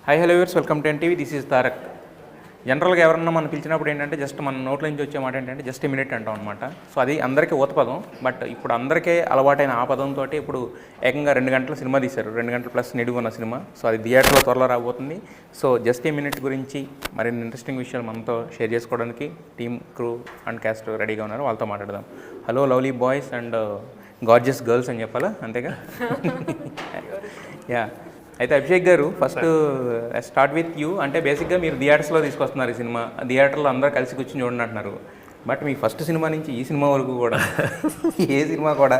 Hi hello viewers, welcome to NTV. This is Tarak. జనరల్గా ఎవరన్నా మనం పిలిచినప్పుడు ఏంటంటే జస్ట్ మన నోట్ల నుంచి వచ్చే మాట ఏంటంటే జస్ట్ ఏ మినిట్ అంటాం అనమాట. సో అది అందరికీ ఊత పదం. బట్ ఇప్పుడు అందరికీ అలవాటైన ఆ పదంతో ఇప్పుడు ఏకంగా 2 గంటల సినిమా తీశారు. 2 గంటల ప్లస్ నిడుగున్న సినిమా. సో అది థియేటర్లో త్వరలో రాబోతుంది. సో జస్ట్ ఏ మినిట్ గురించి మరిన్ని ఇంట్రెస్టింగ్ విషయాలు మనతో షేర్ చేసుకోవడానికి టీమ్, క్రూ అండ్ క్యాస్ట్ రెడీగా ఉన్నారు. వాళ్ళతో మాట్లాడదాం. Hello lovely boys and gorgeous girls అని చెప్పాలా, అంతేగా? యా, అయితే అభిషేక్ గారు, ఫస్ట్ స్టార్ట్ విత్ యూ. అంటే బేసిక్గా మీరు థియేటర్స్లో తీసుకొస్తున్నారు ఈ సినిమా. థియేటర్లో అందరూ కలిసి కూర్చొని చూడండి అంటున్నారు. బట్ మీ ఫస్ట్ సినిమా నుంచి ఈ సినిమా వరకు కూడా ఏ సినిమా కూడా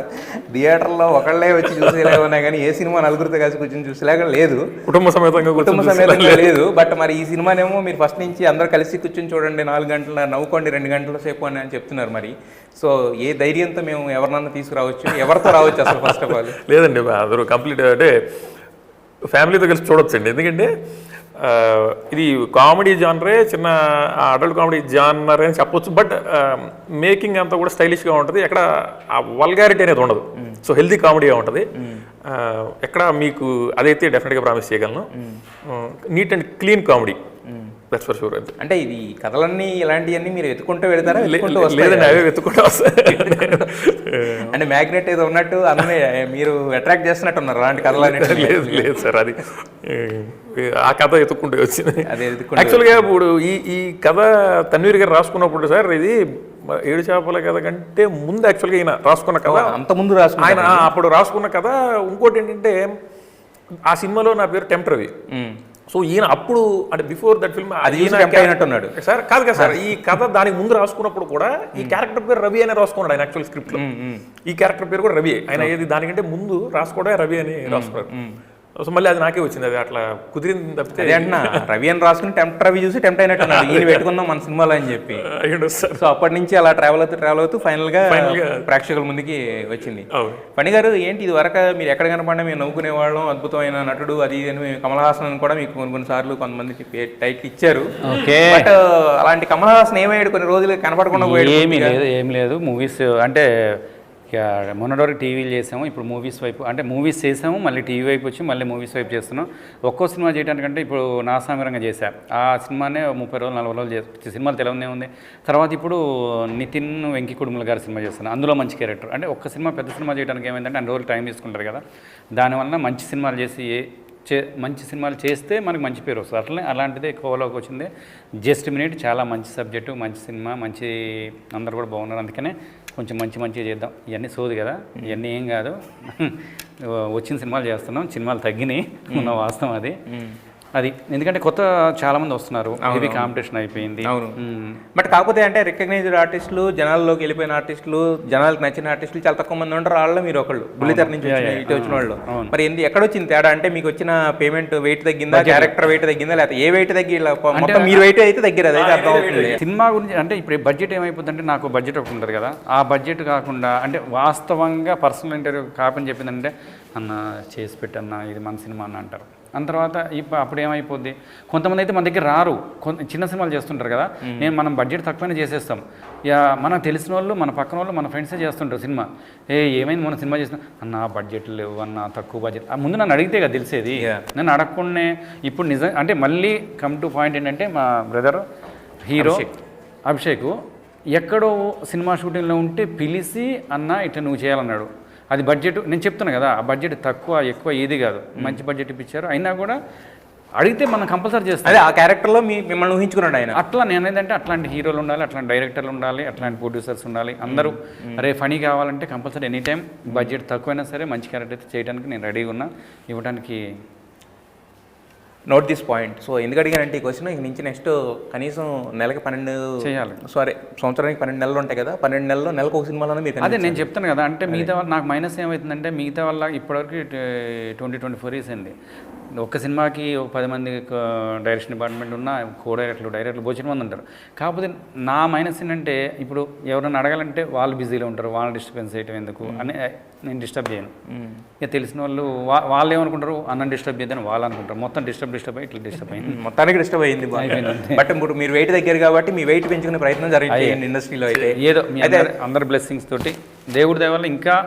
థియేటర్లో ఒకళ్ళే వచ్చి చూసేలాగా ఉన్నాయి, కానీ ఏ సినిమా నలుగురితో కలిసి కూర్చొని చూసేలాగా లేదు, కుటుంబ సమేతంగా లేదు. బట్ మరి ఈ సినిమానేమో మీరు ఫస్ట్ నుంచి అందరూ కలిసి కూర్చొని చూడండి, 4 గంటల నవ్వుకోండి, 2 గంటల సేపు అని చెప్తున్నారు. మరి సో ఏ ధైర్యంతో మేము ఎవరినన్నా తీసుకురావచ్చు, ఎవరితో రావచ్చు అసలు? ఫస్ట్ ఆఫ్ ఆల్ లేదండి, అందరూ కంప్లీట్ అంటే ఫ్యామిలీతో కలిసి చూడొచ్చండి. ఎందుకంటే ఇది కామెడీ జానరే, చిన్న అడల్ట్ కామెడీ జానర్ అని చెప్పొచ్చు. బట్ మేకింగ్ అంతా కూడా స్టైలిష్గా ఉంటుంది. ఎక్కడ ఆ వల్గారిటీ అనేది ఉండదు. సో హెల్తీ కామెడీగా ఉంటుంది. ఎక్కడ మీకు అదైతే డెఫినెట్గా ప్రామిస్ చేయగలను. Neat and clean comedy, that's for sure. అంటే ఇది కథలన్నీ ఇలాంటివన్నీ మీరు వెతుకుంటూ వెళ్తారా? లేదండి, అవే వెతుకుంటూ వస్తాయి. అంటే మ్యాగ్నెట్ ఏదో ఉన్నట్టు అందులో మీరు అట్రాక్ట్ చేస్తున్నట్టు ఉన్నారు అలాంటి కథలు? లేదు సార్, అది ఆ కథ ఎత్తుక్కుంటూ వచ్చింది. యాక్చువల్గా ఇప్పుడు ఈ కథ తన్వీర్ గారు రాసుకున్నప్పుడు సార్, ఇది 7 చేపల కథ కంటే ముందు యాక్చువల్గా ఈయన రాసుకున్న కథ. అంత ముందు ఆయన అప్పుడు రాసుకున్న కథ. ఇంకోటి ఏంటంటే, ఆ సినిమాలో నా పేరు టెంప్ రవి. సో ఈయన అప్పుడు అంటే బిఫోర్ దట్ ఫిల్మ్ అది అయినట్టున్నాడు సార్. కాదు కదా సార్, ఈ కథ దానికి ముందు రాసుకున్నప్పుడు కూడా ఈ క్యారెక్టర్ పేరు రవి అనే రాసుకున్నాడు ఆయన. యాక్చువల్ స్క్రిప్ట్ లో ఈ క్యారెక్టర్ పేరు కూడా రవి. ఆయన ఏది దానికంటే ముందు రాసుకోవడం రవి అని రాసుకున్నారు. సో మళ్ళీ అది నాకే వచ్చింది. అది అట్లా కుదిరింది తప్పితే అంటున్నా. రవి అని రాసుకుని టెంప్ట్ రవి చూసి టెంప్ట్ అయినట్టున్నాడు, ఈయన పెట్టుకుందాం మన సినిమాలో అని చెప్పి. సో అప్పటి నుంచి అలా ట్రావెల్ అవుతూ ఫైనల్ గా ప్రేక్షకుల ముందుకి వచ్చింది. ఫణి గారు, ఏంటి ఇది వరకు మీరు ఎక్కడ కనపడినా మేము నవ్వుకునే వాళ్ళం, అద్భుతమైన నటుడు అది అని కమల్ హాసన్ అని కూడా మీకు కొన్నిసార్లు కొంతమందికి టైటిల్ ఇచ్చారు. బట్ అలాంటి కమల్ హాసన్ ఏమయ్యాడు? కొన్ని రోజులు కనపడకుండా పోయాడు. ఏం లేదు మూవీస్ అంటే ఇక మొన్నటి వరకు టీవీలు చేసాము, ఇప్పుడు మూవీస్ వైపు అంటే మూవీస్ చేసాము, మళ్ళీ టీవీ వైపు వచ్చి మళ్ళీ మూవీస్ వైపు చేస్తున్నాం. ఒక్కో సినిమా చేయడానికంటే ఇప్పుడు నా సామిరంగా చేశా. ఆ సినిమానే 30 రోజులు 40 రోజులు చేసి సినిమాలు తెలవనే ఉంది. తర్వాత ఇప్పుడు నితిన్ వెంకీ కుడుముల గారి సినిమా చేస్తున్నాను, అందులో మంచి క్యారెక్టర్. అంటే ఒక్క సినిమా పెద్ద సినిమా చేయడానికి ఏమైందంటే అన్ని రోజులు టైం తీసుకుంటారు కదా, దానివల్ల మంచి సినిమాలు చేసి మంచి సినిమాలు చేస్తే మనకు మంచి పేరు వస్తుంది. అట్లనే అలాంటిదే కోవలోకి వచ్చింది జస్ట్ మినిట్. చాలా మంచి సబ్జెక్టు, మంచి సినిమా, మంచి అందరు కూడా బాగున్నారు. అందుకనే కొంచెం మంచిగా చేద్దాం. ఇవన్నీ సోది కదా, ఇవన్నీ ఏం కాదు. వచ్చిన సినిమాలు చేస్తున్నాం, సినిమాలు తగ్గినాయి ఉన్న వాస్తవం అది. ఎందుకంటే కొత్త చాలా మంది వస్తున్నారు, హెవీ కాంపిటీషన్ అయిపోయింది. అవును, బట్ కాకపోతే అంటే రికగ్నైజ్డ్ ఆర్టిస్టులు, జనాల్లోకి వెళ్ళిపోయిన ఆర్టిస్టులు, జనాలకు నచ్చిన ఆర్టిస్టులు చాలా తక్కువ మంది ఉంటారు. వాళ్ళు మీరు ఒకళ్ళు బుల్లితెర నుంచి ఇటు వచ్చిన వాళ్ళు. మరి ఎక్కడ వచ్చింది తేడా? అంటే మీకు వచ్చిన పేమెంట్ వెయిట్ తగ్గిందా, క్యారెక్టర్ వెయిట్ తగ్గిందా, లేకపోతే ఏ వెయిట్ తగ్గి మొత్తం మీరు వెయిట్ అయితే తగ్గారు? అదైతే అర్థం అవుతుంది. సినిమా గురించి అంటే ఇప్పుడు బడ్జెట్ ఏమైపోతుంది అంటే, నాకు బడ్జెట్ ఒకటి ఉంటుంది కదా, ఆ బడ్జెట్ కాకుండా అంటే వాస్తవంగా పర్సనల్ ఇంటర్వ్యూ కాపని చెప్పిందంటే, అన్న చేసి పెట్టన్న ఇది మన సినిమా అని అంటారు. అంత తర్వాత అప్పుడు ఏమైపోద్ది, కొంతమంది అయితే మన దగ్గర రారు, చిన్న సినిమాలు చేస్తుంటారు కదా. మనం బడ్జెట్ తక్కువనే చేసేస్తాం. మనకు తెలిసిన వాళ్ళు, మన పక్కన వాళ్ళు, మన ఫ్రెండ్సే చేస్తుంటారు సినిమా. ఏమైంది మన సినిమా చేసిన అన్న బడ్జెట్ లేవు అన్న, తక్కువ బడ్జెట్. ముందు నన్ను అడిగితే కదా తెలిసేది. నన్ను అడగకుండా ఇప్పుడు నిజం అంటే మళ్ళీ కమ్ టు పాయింట్ ఏంటంటే, మా బ్రదర్ హీరో అభిషేక్ ఎక్కడో సినిమా షూటింగ్లో ఉంటే పిలిచి అన్న ఇట్లా నువ్వు చేయాలన్నాడు. అది బడ్జెట్ నేను చెప్తున్నా కదా, ఆ బడ్జెట్ తక్కువ ఎక్కువ ఏది కాదు, మంచి బడ్జెట్ ఇప్పించారు. అయినా కూడా అడిగితే మనం కంపల్సరీ చేస్తాం. అదే ఆ క్యారెక్టర్లో మిమ్మల్ని ఊహించుకున్నాడు ఆయన. అట్లా నేనేంటంటే అట్లాంటి హీరోలు ఉండాలి, అట్లాంటి డైరెక్టర్లు ఉండాలి, అట్లాంటి ప్రొడ్యూసర్స్ ఉండాలి. అందరూ అరే ఫనీ కావాలంటే కంపల్సరీ ఎనీ టైం బడ్జెట్ తక్కువైనా సరే మంచి క్యారెక్టర్ అయితే చేయడానికి నేను రెడీగా ఉన్నా, ఇవ్వడానికి. Note this point. సో ఎందుకు అడిగానంటే ఈ క్వశ్చన్, ఇక నుంచి నెక్స్ట్ కనీసం నెలకి 12 చేయాలి. సారీ, సంవత్సరానికి 12 నెలలు ఉంటాయి కదా, 12 నెలల్లో నెలకు ఒక సినిమాలోనే మీరు. అదే నేను చెప్తాను కదా, అంటే మిగతా వల్ల నాకు మైనస్ ఏమవుతుందంటే, మిగతా వల్ల ఇప్పటివరకు 20-24 ఇయర్స్ అయింది. ఒక్క సినిమాకి 10 మంది డైరెక్షన్ డిపార్ట్మెంట్ ఉన్న డైరెక్టర్లు బోచిన మంది ఉంటారు. కాకపోతే నా మైనస్ ఏంటంటే, ఇప్పుడు ఎవరైనా అడగాలంటే వాళ్ళు బిజీలో ఉంటారు, వాళ్ళని డిస్టర్బెన్స్ చేయటం ఎందుకు అని నేను డిస్టర్బ్ చేయను. ఇక తెలిసిన వాళ్ళు ఏమనుకుంటారు, అన్నం డిస్టర్బ్ చేయదని వాళ్ళు అనుకుంటారు. మొత్తం డిస్టర్బ్ అయ్యి ఇట్లా డిస్టర్బ్ అయింది, మొత్తానికి డిస్టర్బ్ అయింది. బట్ ఇప్పుడు మీరు వెయిట్ దగ్గర కాబట్టి మీ వెయిట్ పెంచుకునే ప్రయత్నం జరిగింది ఇండస్ట్రీలో. అయితే ఏదో మీ అందరి బ్లెస్సింగ్స్ తోటి దేవుడి దయ వల్ల ఇంకా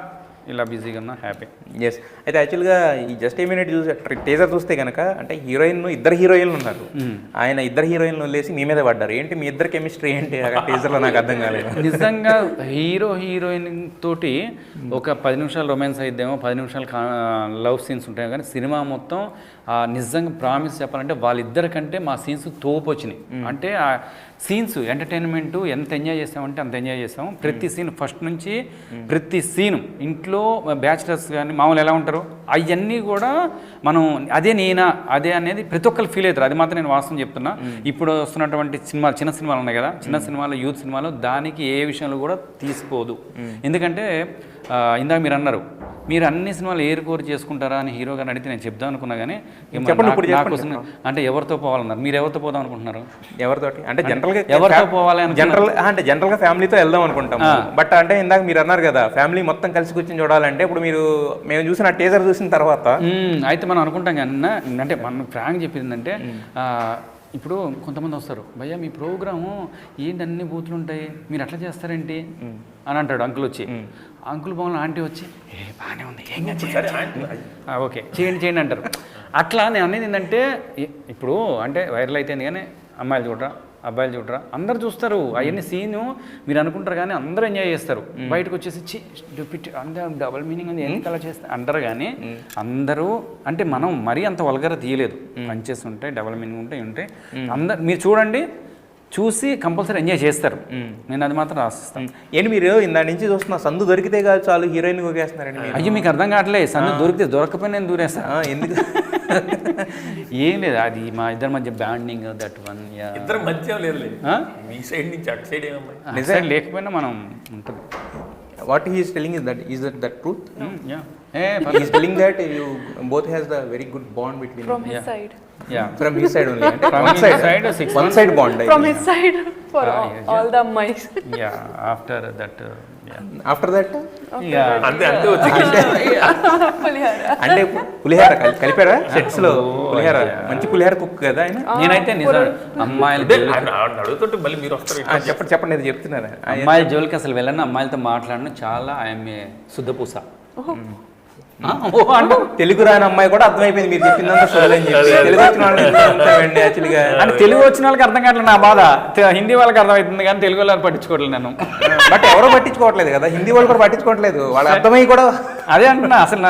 ఇలా బిజీగా ఉన్నా హ్యాపీ. ఎస్. అయితే యాక్చువల్గా ఈ జస్ట్ ఏ మినిట్ చూసే టీజర్ చూస్తే కనుక అంటే ఇద్దరు హీరోయిన్లు ఉన్నారు, ఆయన ఇద్దరు హీరోయిన్లు వదిలేసి మీ మీద పడ్డారు. ఏంటి మీ ఇద్దరు కెమిస్ట్రీ ఏంటి ఆ టీజర్లో నాకు అర్థం కాలేదు. నిజంగా హీరోయిన్ తోటి ఒక 10 నిమిషాలు రొమాన్స్ అయిద్దేమో, 10 నిమిషాలు లవ్ సీన్స్ ఉంటాయి, కానీ సినిమా మొత్తం నిజంగా ప్రామిస్ చెప్పాలంటే వాళ్ళిద్దరి కంటే మా సీన్స్ తోపు వచ్చినాయి. అంటే ఆ సీన్స్ ఎంటర్టైన్మెంట్ ఎంత ఎంజాయ్ చేస్తామంటే అంత ఎంజాయ్ చేస్తాం. ప్రతి సీన్ ఫస్ట్ నుంచి ప్రతి సీను ఇంట్లో బ్యాచిలర్స్ కానీ మామూలు ఎలా ఉంటారు అవన్నీ కూడా మనం అదే అనేది ప్రతి ఒక్కరు ఫీల్ అవుతారు. అది మాత్రం నేను వాస్తవం చెప్తున్నా. ఇప్పుడు వస్తున్నటువంటి సినిమాలు చిన్న సినిమాలు ఉన్నాయి కదా, చిన్న సినిమాలు యూత్ సినిమాలు దానికి ఏ విషయంలో కూడా తీసిపోదు. ఎందుకంటే ఇందాక మీరు అన్నారు మీరు అన్ని సినిమాలు ఏరుకోరు చేసుకుంటారా అని హీరో గారిని అడిగితే నేను చెప్దాం అనుకున్నా, కానీ నాకోసం అంటే ఎవరితో పోవాలన్నారు, మీరు ఎవరితో పోదాం అనుకుంటున్నారు? ఎవరితోటి అంటే జనరల్గా ఎవరితో పోవాలని జనరల్గా ఫ్యామిలీతో వెళ్దాం అనుకుంటాం. బట్ అంటే ఇందాక మీరు అన్నారు కదా ఫ్యామిలీ మొత్తం కలిసి కూర్చొని చూడాలంటే ఇప్పుడు మేము చూసిన టీజర్ చూసిన తర్వాత అయితే మనం అనుకుంటాం కానీ అంటే మనం ఫ్రాంక్ చెప్పిందంటే ఇప్పుడు కొంతమంది వస్తారు, భయ్యా మీ ప్రోగ్రాము ఏంటి అన్ని బూతులు ఉంటాయి మీరు అట్లా చేస్తారేంటి అని అంటాడు అంకుల్ వచ్చి. అంకుల్ బాగుంది ఆంటీ వచ్చి బాగానే ఉంది ఏం ఓకే చేయండి అంటారు. అట్లా నేను అనేది ఏంటంటే ఇప్పుడు అంటే వైరల్ అయితేంది కానీ అమ్మాయిలు చూడరా అబ్బాయిలు చూడరా అందరు చూస్తారు. అవన్నీ సీను మీరు అనుకుంటారు కానీ అందరూ ఎంజాయ్ చేస్తారు. బయటకు వచ్చేసి అందరూ డబుల్ మీనింగ్ అని ఎందుకు అలా చేస్తారు అంటారు, కానీ అందరూ అంటే మనం మరీ అంత వల్గర తీయలేదు. పంచెస్ ఉంటాయి, డబుల్ మీనింగ్ ఉంటాయి. అందరు మీరు చూడండి, చూసి కంపల్సరీ ఎంజాయ్ చేస్తారు. నేను అది మాత్రం ఆశిస్తాను. ఏంటి మీరు ఇందా నుంచి చూస్తున్నా సందు దొరికితే కాదు చాలు హీరోయిన్ కొట్టేస్తున్నారండి. అయ్యో మీకు అర్థం కావట్లేదు, సందు దొరికితే దొరకపోయినా నేను దూరేస్తాను. ఎందుకు ఏం లేదు, అది మా ఇద్దరి మధ్య బాండింగ్ దట్ వన్. ఇద్దరు మధ్య లేదు, మీ సైడ్ నుంచి అటు సైడ్ నిజం లేకపోయినా మనం ఉంటుంది. What he is telling is that truth? Yeah. He is telling that you both has the very good bond between from his side. Yeah. From his side only. From his side, one side bond. From his side for all the mice. Yeah. After that. After that? Yeah. అంతే వచ్చి పులిహార. అంటే పులిహార కలిపారా sets లో? పులిహార మంచి పులిహార cook కదా ఆయన. నేనైతే నిజం అమ్మాయిలు అడుగుతుంటే మళ్ళీ మీరు వస్తారు. చెప్పండి అది చెప్తున్నారా? అమ్మాయిల జోలికి అసలు వెళ్ళను, అమ్మాయిలతో మాట్లాడను, చాలా ఆమె శుద్ధపూస. అంటే తెలుగు రాని అమ్మాయి కూడా అర్థమైపోయింది మీరు చెప్పిందంతా సోదని చెప్పి. తెలుగు వచ్చిన వాళ్ళకి యాక్చువల్గా అంటే తెలుగు వచ్చిన వాళ్ళకి అర్థం కావట్లేదు నా బాధ. హిందీ వాళ్ళకి అర్థమవుతుంది కానీ తెలుగు వాళ్ళకి పట్టించుకోవట్లేదు నేను. బట్ ఎవరో పట్టించుకోవట్లేదు కదా, హిందీ వాళ్ళు కూడా పట్టించుకోవట్లేదు, వాళ్ళు అర్థమై కూడా అదే అంటున్నా. అసలు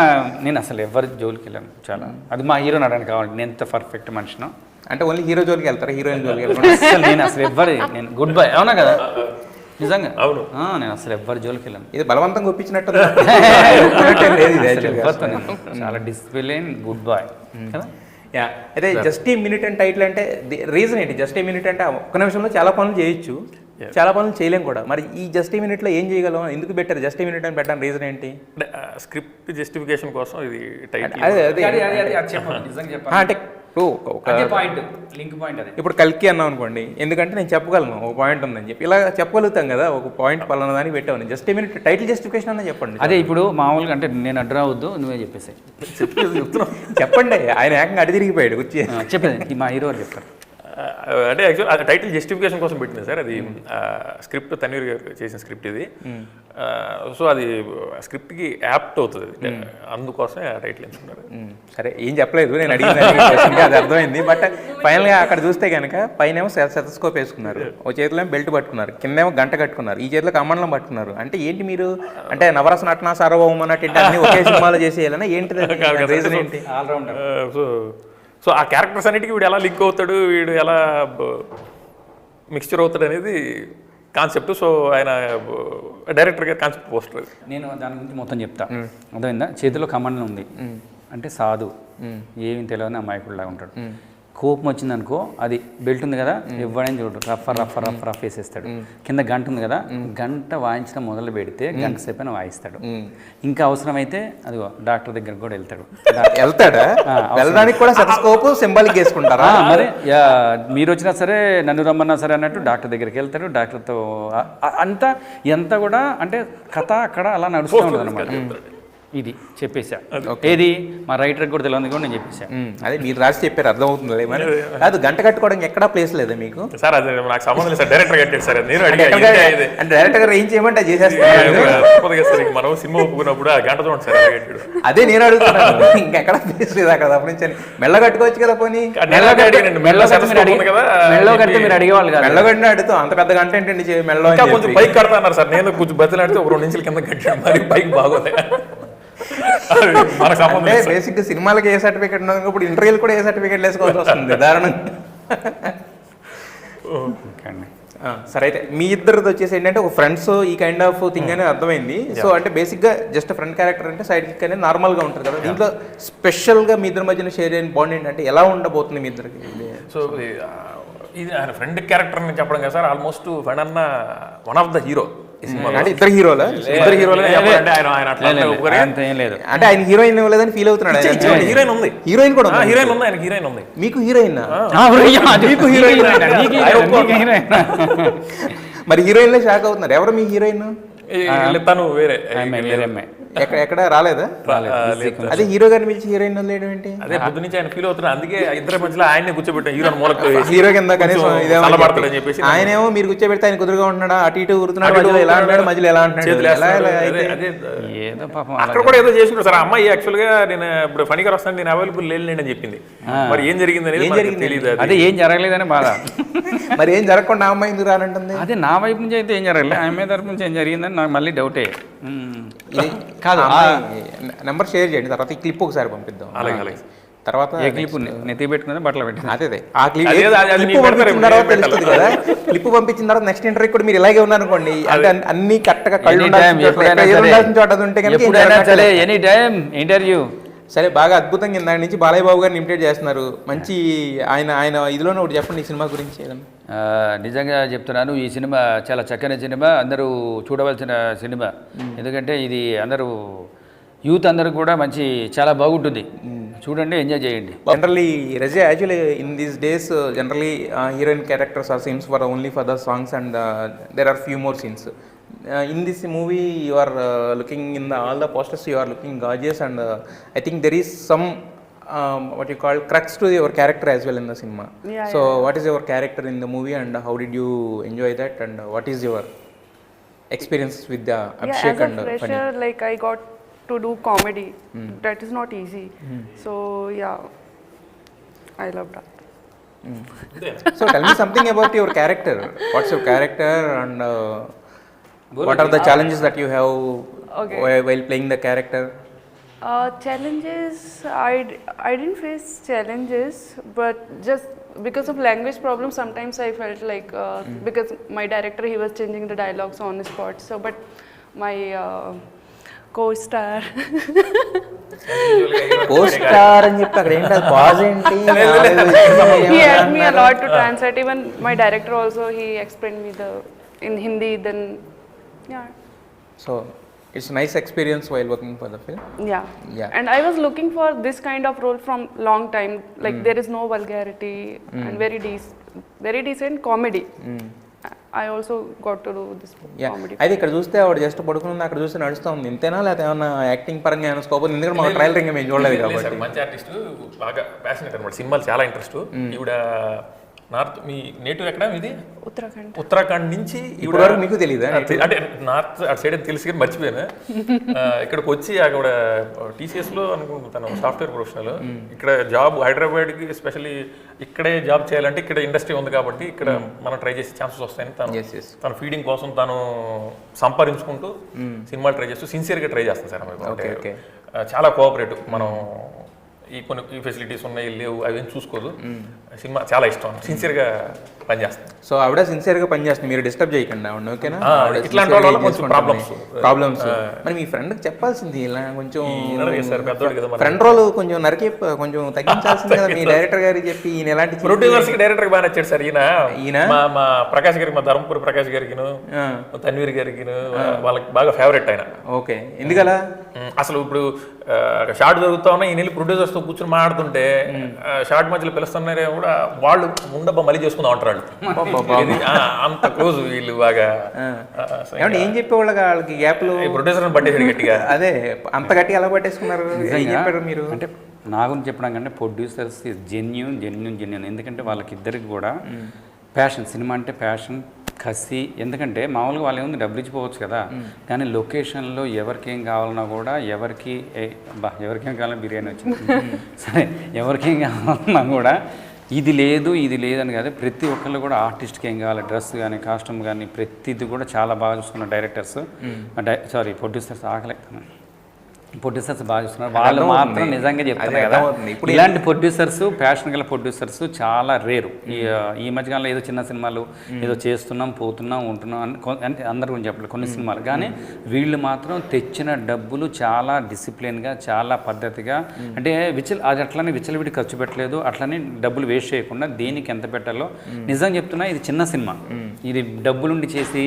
నేను అసలు ఎవరి జోలికి వెళ్ళాను. చాలా అది మా హీరో నడడానికి కావాలి, నేను ఎంత పర్ఫెక్ట్ మనిషిను. అంటే ఓన్లీ హీరో జోలికి వెళ్తారా, హీరోయిన్ జోలికి వెళ్తారా? అసలు నేను అసలు నేను గుడ్ బై అవునా కదా, నిజంగా అవును. నేను అసలు ఎవరి జోలికి వెళ్ళాను. ఇది బలవంతంగా ఒప్పించినట్టు చాలా డిసిప్లిన్, గుడ్ బాయ్ కదా. యా. అయితే just a minute and title అంటే రీజన్ ఏంటి? జస్ట్ ఏ మినిట్ అంటే ఒక్క నిమిషంలో చాలా పనులు చేయొచ్చు, చాలా పనులు చేయలేం కూడా. మరి ఈ జస్ట్ ఏ మినిట్లో ఏం చేయగలం? ఎందుకు పెట్టారు జస్ట్ ఏ మినిట్ అని పెట్టడానికి రీజన్ ఏంటి? స్క్రిప్ట్ జస్టిఫికేషన్ కోసం ఇది టైటిల్. అంటే ఇప్పుడు కల్కి అన్నాం అనుకోండి, ఎందుకంటే నేను చెప్పగలను ఒక పాయింట్ ఉందని చెప్పి ఇలా చెప్పగలుగుతాం కదా, ఒక పాయింట్ పలానా దానికి పెట్టామని. Just a minute title justification అన్న చెప్పండి. అదే ఇప్పుడు మామూలుగా అంటే నేను అడ్డు రావద్దు, నువ్వే చెప్పేసి చెప్పండి. ఆయన ఏకంగా అడి తిరిగిపోయాడు వచ్చి చెప్పేది మా హీరో చెప్తారు. అంటే యాక్చువల్ టైటిల్ జస్టిఫికేషన్ కోసం పెట్టింది సార్. అది స్క్రిప్ట్ తన్వీర్ గారు చేసిన స్క్రిప్ట్ ఇది. సో అది స్క్రిప్ట్కి యాప్ట్ అవుతుంది, అందుకోసమే ఆ టైటిల్ ఎంచుకున్నారు. సరే ఏం చెప్పలేదు, నేను అడిగింది అది అర్థమైంది. బట్ ఫైనల్గా అక్కడ చూస్తే కనుక పైన సెటస్కోప్ వేసుకున్నారు, ఒక చేతిలో బెల్ట్ పట్టుకున్నారు, కిందేమో గంట కట్టుకున్నారు, ఈ చేతిలో కమండలం పట్టుకున్నారు. అంటే ఏంటి మీరు అంటే నవరస నటన సార్వభౌమ నటి అన్ని ఒకే సినిమాలో చేసేయాలన్నా ఏంటిది రీజన్ ఏంటి? ఆల్రౌండర్. సో ఆ క్యారెక్టర్స్ అన్నిటికీ వీడు ఎలా లింక్ అవుతాడు, వీడు ఎలా మిక్స్చర్ అవుతాడు అనేది కాన్సెప్ట్. సో ఆయన డైరెక్టర్ గారు కాన్సెప్ట్ పోస్టర్. నేను దాని గురించి మొత్తం చెప్తా, అర్థమైందా? చేతిలో కమండలం ఉంది అంటే సాధు, ఏమి తెలియని అమాయకుడిలాగా ఉంటాడు. కోపం వచ్చిందనుకో, అది బెల్ట్ ఉంది కదా, ఇవ్వడని చూడు, రఫ్ వేసేస్తాడు. కింద గంట ఉంది కదా, గంట వాయించడం మొదలు పెడితే గంట సేపు వాయిస్తాడు. ఇంకా అవసరమైతే అదిగో డాక్టర్ దగ్గర కూడా వెళ్తాడు. వెళ్ళడానికి కూడా సెటస్కోప్ సింబాలిక్ వేసుకుంటారా? మరి మీరు వచ్చినా సరే నన్ను రమ్మన్నా సరే అన్నట్టు డాక్టర్ దగ్గరికి వెళ్తాడు. డాక్టర్తో అంతా ఎంత కూడా అంటే కథ అక్కడ అలా నడుస్తూ ఉంటుంది అనమాట. ఇది చెప్పేసా. ఏది మా రైటర్కి కూడా తెలియదు కూడా నేను చెప్పేసా. అదే మీరు రాసి చెప్పారు అర్థమవుతుంది మరి. కాదు గంట కట్టుకోవడానికి ఎక్కడా ప్లేస్ లేదా మీకు? సార్ అది నాకు సంబంధం లేదు సార్, డైరెక్టర్ కట్టాడు సార్. నేను అంటే డైరెక్టర్ గారు ఏం చేయమంటే అది చేసేస్తారు. మనం సినిమా ఒప్పుకున్నప్పుడు ఆ గంట చూడండి సార్ కట్టాడు. అదే నేను అడుగుతున్నాను, ఇంకెక్కడ ప్లేస్ లేదా కదా అప్పటి నుంచి. మెల్ల కట్టుకోవచ్చు కదా పోనీ. మెల్లో కడితే మీరు అడిగేవాళ్ళు కాదు. మెల్ల కట్టిన అడుగుతాం, అంత పెద్ద గంట ఏంటండి మెల్లో. ఇంకా కొంచెం పైకి కడతాన్నారు సార్, నేను కొంచెం బతిలాడితే ఒక 2 నిమిషాల కింద కట్టాడు, మరి పైకి బాగోలే. అంటే బేసిక్ గా సినిమాలకి ఏ సర్టిఫికేట్ ఉన్నది, ఇప్పుడు ఇంటర్వ్యూలు కూడా ఏ సర్టిఫికేట్ వేసుకోవాల్సి వస్తుంది దారుణంగా. సరే అయితే మీ ఇద్దరిది వచ్చేసి ఏంటంటే ఒక ఫ్రెండ్స్ ఈ కైండ్ ఆఫ్ థింగ్ అనేది అర్థమైంది. సో అంటే బేసిక్ గా జస్ట్ ఫ్రెండ్ క్యారెక్టర్ అంటే సైడ్ కిక్ అనేది నార్మల్ గా ఉంటుంది కదా. దీంట్లో స్పెషల్ గా మీ ఇద్దరి మధ్యన షేర్ అయిన బాండ్ ఏంటంటే ఎలా ఉండబోతుంది మీ ఇద్దరికి? సో ఇది ఆయన ఫ్రెండ్ క్యారెక్టర్ అని చెప్పడం కదా సార్, ఆల్మోస్ట్ ఫ్రెండ్ అన్న వన్ ఆఫ్ ద హీరో. అంటే ఇద్దరు హీరోలా? ఇద్దరు హీరోలే చెప్పాలంటే ఆయన అంత ఏం లేదు. అంటే ఆయన హీరోయిన్ ఇవ్వలేదని ఫీల్ అవుతున్నాడు. హీరోయిన్ ఉంది, హీరోయిన్ కూడా హీరోయిన్ ఉంది, ఆయన హీరోయిన్ ఉంది. మీకు హీరోయిన్? మీకు హీరోయిన్ మరి హీరోయిన్ లో షాక్ అవుతున్నారు. ఎవరు మీ హీరోయిన్? తను వేరే ఎక్కడ రాలేదా? అదే హీరో గారిని పిలిచి హీరోయిన్ లేడు ఏంటి? అదే పొద్దు నుంచి ఆయన ఫీల్ అవుతున్నారు, అందుకే ఇద్దరి మధ్యలో ఆయన్ని కూర్చోబెట్టాం. హీరో మూలకు హీరో కింద కనీసం ఇదేమని చెప్పేసి ఆయనేమో మీరు కూర్చోబెడితే ఆయన కుదురుగా ఉంటున్నాడా, అటు ఇటు ఊరుతున్నాడు, మధ్యలో ఎలా అంటాడు, మధ్యలో ఎలా అంటాడు. ఏదో పాపం అక్కడ కూడా ఏదో చేసుకుంటారు సార్. అమ్మాయి యాక్చువల్ గా నేను ఇప్పుడు ఫనీ గారు వస్తాను, నేను అవైలబుల్ లేని అని చెప్పింది. మరి ఏం జరిగింది అనేది తెలియదు. అదే ఏం జరగలేదని బాధ. మరి ఏం జరగకుండా ఆ అమ్మాయి ఎందుకు రానంటుంది? అదే నా వైపు నుంచి అయితే ఏం జరగలేదు, ఆ అమ్మాయి తరపు నుంచి ఏం జరిగిందని నాకు మళ్ళీ డౌటే. కాదు నెంబర్ షేర్ చేయండి, తర్వాత ఈ క్లిప్ ఒకసారి పంపిద్దాం. అలాగే తర్వాత ఏ క్లిప్ నెత్తి పెట్టుకుని బట్టలు పెట్టింది. అదే ఆ క్లిప్ పంపించిన తర్వాత తెలుస్తుంది కదా. క్లిప్ పంపించిన తర్వాత నెక్స్ట్ ఇంటర్వ్యూ కూడా మీరు ఇలాగే ఉన్నారనుకోండి, అంటే అన్ని కరెక్ట్ గా కళ్ళు ఉండాల్సిన చోట ఉంటే కనుక ఎనీ టైం ఇంటర్వ్యూ. సరే, బాగా అద్భుతంగా దాని నుంచి బాలయ్య బాబు గారిని ఇమిటేట్ చేస్తున్నారు. మంచి ఆయన ఇదిలోనే ఒకటి చెప్పండి ఈ సినిమా గురించి. నిజంగా చెప్తున్నాను, ఈ సినిమా చాలా చక్కని సినిమా, అందరూ చూడవలసిన సినిమా. ఎందుకంటే ఇది అందరూ యూత్ అందరూ కూడా మంచి చాలా బాగుంటుంది, చూడండి, ఎంజాయ్ చేయండి. జనరల్లీ రజే actually in these days generally heroine characters are seen for only for the songs and there are few more scenes. In this movie you are looking in all the posters, you are looking gorgeous, and I think there is some what you call crux to your character as well in the cinema. So what is your character in the movie and how did you enjoy that, and what is your experience with the Abhishek as and a fresher, like I got to do comedy. That is not easy. So yeah, I love that. So tell me something about your character. What's your character and what are the challenges that you have while playing the character? Challenges, I didn't face challenges, but just because of language problems, sometimes I felt like because my director, he was changing the dialogues on the spot. So, but my co-star. Co-star అని చెప్పి అక్కడ ఏంటి అది pause ఏంటి? He helped me a lot to translate. Even my director also, he explained me in Hindi. Then yeah. So it's a nice experience while working for the film. Yeah. And I was looking for this kind of role from long time. Like there is no vulgarity and very decent comedy. I also got to do this comedy. అయితే ఇక్కడ చూస్తే ఆవిడ just పడుకుని అక్కడ చూస్తే నడుస్తూ ఉంది. ఇంతేనా లేకపోతే ఏమన్నా యాక్టింగ్ పరంగా ఏమైనా స్కోప్ ఉంది? ఎందుకంటే మా ట్రయల్ రింగ్ మేము చూడలేదు కాబట్టి. మంచి ఆర్టిస్ట్, బాగా ప్యాషనెట్ అనమాట, సినిమాలు చాలా ఇంట్రెస్ట్. ఈవిడ నార్త్, మీ నేటివ్ ఎక్కడ మీది? ఉత్తరాఖండ్ నుంచి ఇప్పుడు వరకు మీకు తెలియదా? అంటే నార్త్ అటు సైడ్ అని తెలిసి కానీ మర్చిపోయాను. ఇక్కడికి వచ్చి అక్కడ టీసీఎస్లో అనుకుంటున్నాను, తను సాఫ్ట్వేర్ ప్రొఫెషనల్. ఇక్కడ జాబ్ హైదరాబాద్కి ఎస్పెషల్లీ ఇక్కడే జాబ్ చేయాలంటే ఇక్కడ ఇండస్ట్రీ ఉంది కాబట్టి ఇక్కడ మనం ట్రై చేసే ఛాన్సెస్ వస్తాయని తన ఫీడింగ్ కోసం తను సంపాదించుకుంటూ సినిమాలు ట్రై చేస్తూ సిన్సియర్గా ట్రై చేస్తాను సార్. అంటే చాలా కోఆపరేటివ్. మనం ఈ ఫెసిలిటీస్ ఉన్నాయి లేవు అవేం చూసుకోదు, సినిమా చాలా ఇష్టం, సిన్సియర్గా పనిచేస్తాను. సో ఆవిడ సిన్సియర్గా పనిచేస్తుంది, మీరు డిస్టర్బ్ చేయకండి ఆవిడ, ఓకేనా? ఇట్లాంటి వాళ్ళ కొంచెం ప్రాబ్లమ్స్ మరి మీ ఫ్రెండ్కి చెప్పాల్సింది, ఇలా కొంచెం పెద్దోడు కదా, ఫ్రెండ్ రోల్ కొంచెం నరికి కొంచెం తగ్గించాల్సింది కదా మీ డైరెక్టర్ గారికి చెప్పి. ఈయన ఎలాంటి ప్రొడ్యూసర్స్కి డైరెక్టర్ బాగా నచ్చాడు సార్. ఈయన మా ప్రకాష్ గారికి, మా ధర్మపురి ప్రకాష్ గారికి, తన్వీర్ గారికి వాళ్ళకి బాగా ఫేవరెట్ ఆయన. ఓకే, ఎందుకలా? అసలు ఇప్పుడు షార్ట్ జరుగుతా ఉన్నా ఈయన వెళ్ళి ప్రొడ్యూసర్స్తో కూర్చొని మాట్లాడుతుంటే షార్ట్ మధ్యలో పిలుస్తున్నారే కూడా వాళ్ళు ఉండబ్బా మళ్ళీ చేసుకుందాం అంటారు వాళ్ళు. ఇది, అంత క్లోజ్ వీళ్ళు బాగా. ఏమంటే ఏం చెప్పేవాళ్ళు వాళ్ళకి గ్యాప్లు ప్రొడ్యూసర్ పట్టేసాడు గట్టిగా. అదే అంత గట్టిగా ఎలా పట్టేసుకున్నారు? ఏం చెప్పారు మీరు? అంటే నా గురించి చెప్పడం కంటే ప్రొడ్యూసర్స్ జెన్యూన్ ఎందుకంటే వాళ్ళకిద్దరికి కూడా ప్యాషన్, సినిమా అంటే ప్యాషన్, కసి. ఎందుకంటే మామూలుగా వాళ్ళు ఏముంది డబ్బులు ఇచ్చిపోవచ్చు కదా, కానీ లొకేషన్లో ఎవరికేం కావాలన్నా కూడా ఎవరికేం కావాలన్నా బిర్యానీ వచ్చింది సరే, ఎవరికేం కావాలన్నా కూడా ఇది లేదు అని కాదు, ప్రతి ఒక్కళ్ళు కూడా ఆర్టిస్ట్కి ఏం కావాలి, డ్రెస్ కానీ కాస్ట్యూమ్ కానీ ప్రతిది కూడా చాలా బాగా చూసుకున్న డైరెక్టర్స్ ప్రొడ్యూసర్స్ ప్రొడ్యూసర్స్ బాగా చూస్తున్నారు. వాళ్ళు మాత్రం నిజంగా చెప్తున్నారు కదా, ఇలాంటి ప్రొడ్యూసర్స్, ప్యాషన్ గల ప్రొడ్యూసర్స్ చాలా రేరు. ఈ మధ్యకాలంలో ఏదో చిన్న సినిమాలు ఏదో చేస్తున్నాం పోతున్నాం ఉంటున్నాం అంటే అందరి గురించి చెప్పలేదు, కొన్ని సినిమాలు. కానీ వీళ్ళు మాత్రం తెచ్చిన డబ్బులు చాలా డిసిప్లిన్గా, చాలా పద్ధతిగా, అంటే అది అట్లనే విచ్చలవిడి ఖర్చు పెట్టలేదు, అట్లనే డబ్బులు వేస్ట్ చేయకుండా దేనికి ఎంత పెట్టాలో నిజంగా చెప్తున్నా. ఇది చిన్న సినిమా, ఇది డబ్బులుండి చేసి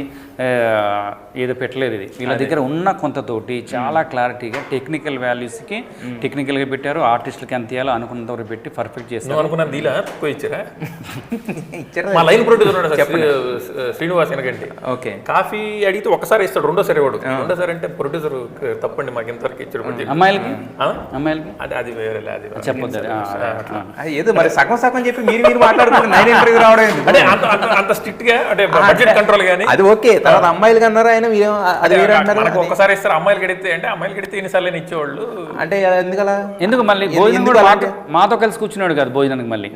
ఏదో పెట్టలేదు. ఇది వీళ్ళ దగ్గర ఉన్న కొంతతోటి చాలా క్లారిటీగా టెక్నికల్ వాల్యూస్కి టెక్నికల్గా పెట్టారు, ఆర్టిస్టులకి ఎంత ఇవ్వాలో అనుకున్నంత వరకు పెట్టి పర్ఫెక్ట్ చేస్తారు. అనుకున్న దీలా తక్కువ ఇచ్చారా? మా లైన్ ప్రొడ్యూసర్ శ్రీనివాస్ ఎనకండి. ఓకే, కాఫీ అడిగితే ఒకసారి ఇస్తాడు, రెండోసారి ఇవ్వడు. రెండోసారి అంటే ప్రొడ్యూసర్ తప్పండి మాకు ఇంతవరకు ఇచ్చాడు. అమ్మాయిలకి అది వేరే చెప్పొద్దు. ఏదో మరి సగం చెప్పి మీరు మాట్లాడుకుంటే నైన్ ఇంటర్వ్యూ రావడం అంటే అంత స్ట్రిక్ట్ గా, అంటే బడ్జెట్ కంట్రోల్ కానీ. అది ఓకే, తర్వాత అమ్మాయిలు అన్నారు ఆయన, అది వేరే అన్నారు. ఒకసారి ఇస్తారు, అమ్మాయిలు కడితే అంటే అమ్మాయిలు కడితే ఎన్నిసార్లు ఇచ్చేవాళ్ళు. అంటే ఎందుకలా? ఎందుకు మళ్ళీ భోజనం కూడా మాతో కలిసి కూర్చున్నాడు కదా భోజనానికి, మళ్ళీ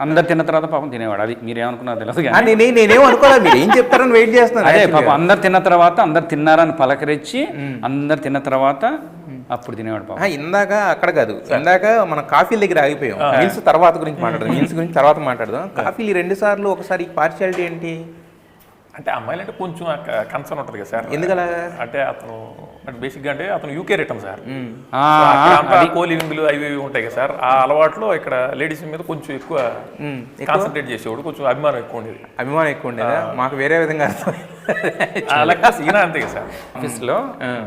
అందరు తిన్న తర్వాత పాపం తినేవాడు. అది మీరేమనుకున్నారు తెలుసు కానీ నేనేం అనుకోలేదు, మీరు ఏం చెప్తారని వెయిట్ చేస్తాను. అదే పాపం అందరు తిన్న తర్వాత అందరు తిన్నారని పలకరించి అందరు తిన్న తర్వాత అప్పుడు తినేవాడు పాపం. ఇందాక అక్కడ కాదు, ఇందాక మనం కాఫీల దగ్గర ఆగిపోయాం. మీల్స్ తర్వాత గురించి మాట్లాడదాం, మీల్స్ గురించి తర్వాత మాట్లాడదాం. కాఫీలు 2 సార్లు ఒకసారి పార్షియాలిటీ ఏంటి? అంటే అమ్మాయిలు అంటే కొంచెం కన్సర్న్ ఉంటుంది కదా సార్. ఎందుకలా? అంటే అతను బేసిక్గా అంటే అతను యూకే రిటర్న్ సార్, కోలివింగ్లు అవి ఉంటాయి కదా సార్. ఆ అలవాట్లో ఇక్కడ లేడీస్ మీద కొంచెం ఎక్కువ కాన్సన్ట్రేట్ చేసేవాడు, కొంచెం అభిమానం ఎక్కువ ఉండేది. అభిమానం ఎక్కువ ఉండేదా? మాకు వేరే విధంగా అర్థం. అంతే కదా సార్. ఆఫీస్లో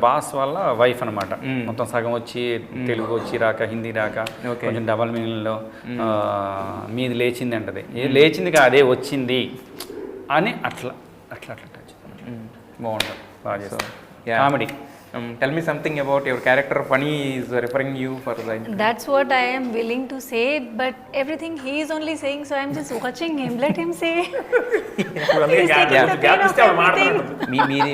బాస్ వాళ్ళ వైఫ్ అనమాట, మొత్తం సగం వచ్చి తెలుగు వచ్చి రాక, హిందీ రాక, కొంచెం డబల్ మీనింగ్లో మీది లేచింది అంటది, లేచింది అదే వచ్చింది అని అట్లా టచ్. బాగుంటుంది, బాగా చేస్తాం comedy. Tell me something about your character. Funny is referring you for the interview. That's what I am willing to say, but everything he is only saying, so I'm just watching him. Let him say.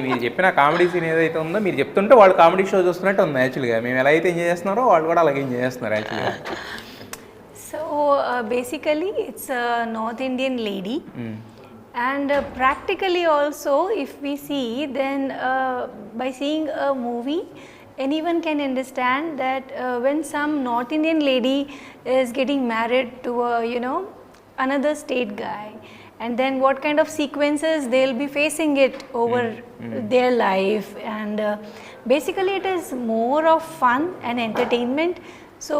మీరు చెప్పిన comedy scene ఏదైతే ఉందో, మీరు చెప్తుంటే వాళ్ళు comedy show చూస్తున్నట్టు ఉంది యాక్చువల్గా. మేము ఎలా అయితే ఎంజాయ్ చేస్తున్నారో వాళ్ళు కూడా అలాగే ఎంజాయ్ చేస్తున్నారు యాక్చువల్గా. So basically, it's a North Indian lady. And practically also, if we see, then by seeing a movie, anyone can understand that when some North Indian lady is getting married to a, another state guy, and then what kind of sequences they'll be facing it over their life. And basically it is more of fun and entertainment. So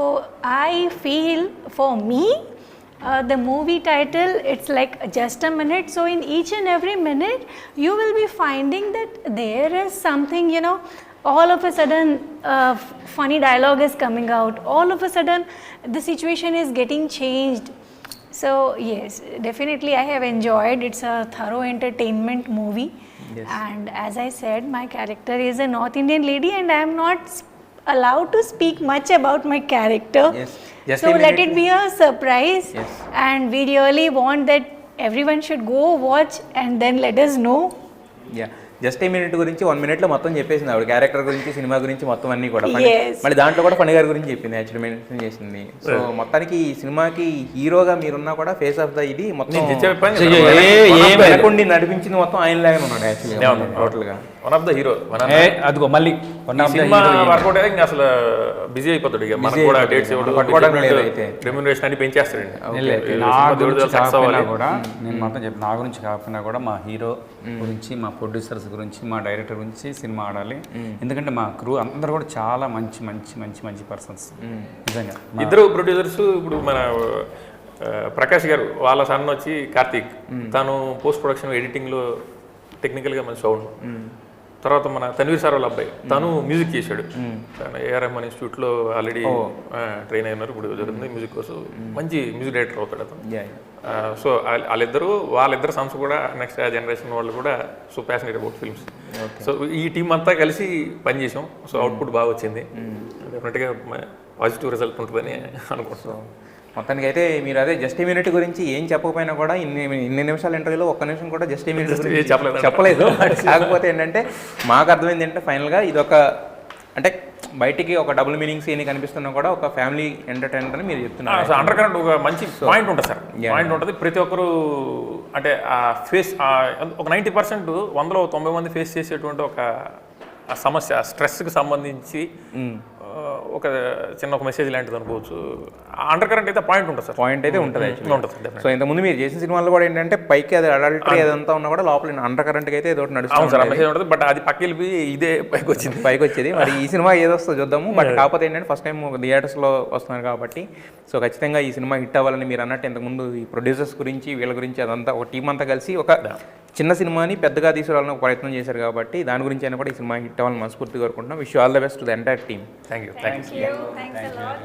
I feel, for me, the movie title, it's like just a minute. So in each and every minute you will be finding that there is something, all of a sudden funny dialogue is coming out, all of a sudden the situation is getting changed. So yes, definitely I have enjoyed. It's a thorough entertainment movie. Yes. And as I said, my character is a North Indian lady and I am not allowed to speak much about my character. Yes. So let it be a surprise. Yes. And we really want that everyone should go watch and then let us know. Yeah. Just a minute గురించి 1 minute లో మొత్తం చెప్పేసింది ఆవిడ, character గురించి, cinema గురించి మొత్తం అన్ని కూడా. మళ్ళీ దాంట్లో కూడా ఫణి గారి గురించి చెప్పింది, యాక్చువల్లీ మెన్షన్ చేసింది. సో మొత్తానికి ఈ సినిమాకి హీరోగా మీరున్నా కూడా ఫేస్ ఆఫ్ ద ఇది మొత్తం నడిపించింది మొత్తం ఆయన లాగానే ఉన్నాడు యాక్చువల్లీ టోటల్ గా. One of the hero. అదిగో మళ్ళీ వర్కౌట్ అయితే ఇంకా అసలు బిజీ అయిపోతాడు. ఇక మనకు కూడా డేట్స్ రెమ్యూనరేషన్ అని పెంచేస్తాడండి. కూడా నేను మాత్రం చెప్పి నా గురించి కాకపోయినా కూడా మా హీరో గురించి, మా ప్రొడ్యూసర్స్ గురించి, మా డైరెక్టర్ గురించి సినిమా ఆడాలి. ఎందుకంటే మా క్రూ అందరూ కూడా చాలా మంచి మంచి మంచి మంచి పర్సన్స్ నిజంగా. ఇద్దరు ప్రొడ్యూసర్స్, ఇప్పుడు మన ప్రకాష్ గారు వాళ్ళ సన్ వచ్చి కార్తీక్, తను పోస్ట్ ప్రొడక్షన్ ఎడిటింగ్లో టెక్నికల్గా మన సౌండ్, తర్వాత మన తన్వీర్ సార్ వాళ్ళ అబ్బాయి తను మ్యూజిక్ చేశాడు. తను ఏఆర్ రెహమాన్ ఇన్స్టిట్యూట్లో ఆల్రెడీ ట్రైన్ అయినారు, ఇప్పుడు జరుగుతుంది మ్యూజిక్ కోసం. మంచి మ్యూజిక్ డైరెక్టర్ అవుతాడు అతను. సో వాళ్ళిద్దరు సన్స్ కూడా నెక్స్ట్ జనరేషన్ వాళ్ళు కూడా so passionate about films. So ఈ టీం అంతా కలిసి పనిచేసాం. సో అవుట్పుట్ బాగా వచ్చింది. డెఫినెట్గా పాజిటివ్ రిజల్ట్ ఉంటుందని అనుకుంటున్నాం. మొత్తానికి అయితే మీరు అదే జస్ట్ ఇమ్యూనిటీ గురించి ఏం చెప్పకపోయినా కూడా ఇన్ని నిమిషాల ఇంటర్వ్యూలో ఒక్క నిమిషం కూడా జస్ట్ ఇమ్యూనిటీ చెప్పలేదు. కాకపోతే ఏంటంటే మాకు అర్థమైంది ఏంటంటే ఫైనల్గా ఇది ఒక అంటే బయటికి ఒక డబుల్ మీనింగ్ సీన్ కనిపిస్తున్నా కూడా ఒక ఫ్యామిలీ ఎంటర్టైనర్ అని మీరు చెప్తున్నారు. అండర్ కరెంట్ ఒక మంచి పాయింట్ ఉంటుంది సార్. పాయింట్ ఉంటుంది. ప్రతి ఒక్కరు అంటే ఆ ఫేస్ ఒక 90% 100లో 90 మంది ఫేస్ చేసేటువంటి ఒక సమస్య స్ట్రెస్కి సంబంధించి ఒక చిన్న ఒక మెసేజ్ లాంటిది అనుకోవచ్చు. అండర్ కరెంట్ అయితే పాయింట్ ఉంటుంది సార్. పాయింట్ అయితే ఉంటుంది. ఉంటుంది. సో ఇంతకుముందు మీరు చేసిన సినిమాల్లో కూడా ఏంటంటే పైకి అది అడల్టరీ అదంతా ఉన్నా కూడా లోపల అండర్ కరెంట్కి అయితే ఏదో నడుస్తుంది సార్. మెసేజ్ ఉంటుంది, బట్ అది పక్కకి వెళ్ళి ఇదే పైకి వచ్చేది. మరి ఈ సినిమా ఏదొస్తుందో చూద్దాము. బట్ కాకపోతే ఏంటంటే ఫస్ట్ టైం థియేటర్స్లో వస్తున్నారు కాబట్టి సో ఖచ్చితంగా ఈ సినిమా హిట్ అవ్వాలని మీరు అన్నట్టు ఇంతకుముందు ఈ ప్రొడ్యూసర్స్ గురించి వీళ్ళ గురించి అదంతా ఒక టీం అంతా కలిసి ఒక చిన్న సినిమాని పెద్దగా తీసుకురావాలని ఒక ప్రయత్నం చేశారు కాబట్టి దాని గురించి అయినా కూడా ఈ సినిమా హిట్ అవ్వాలని మనస్ఫూర్తిగా కోరుకుంటున్నాం. Wish all the best to the entire team. Thank you. Thanks a lot.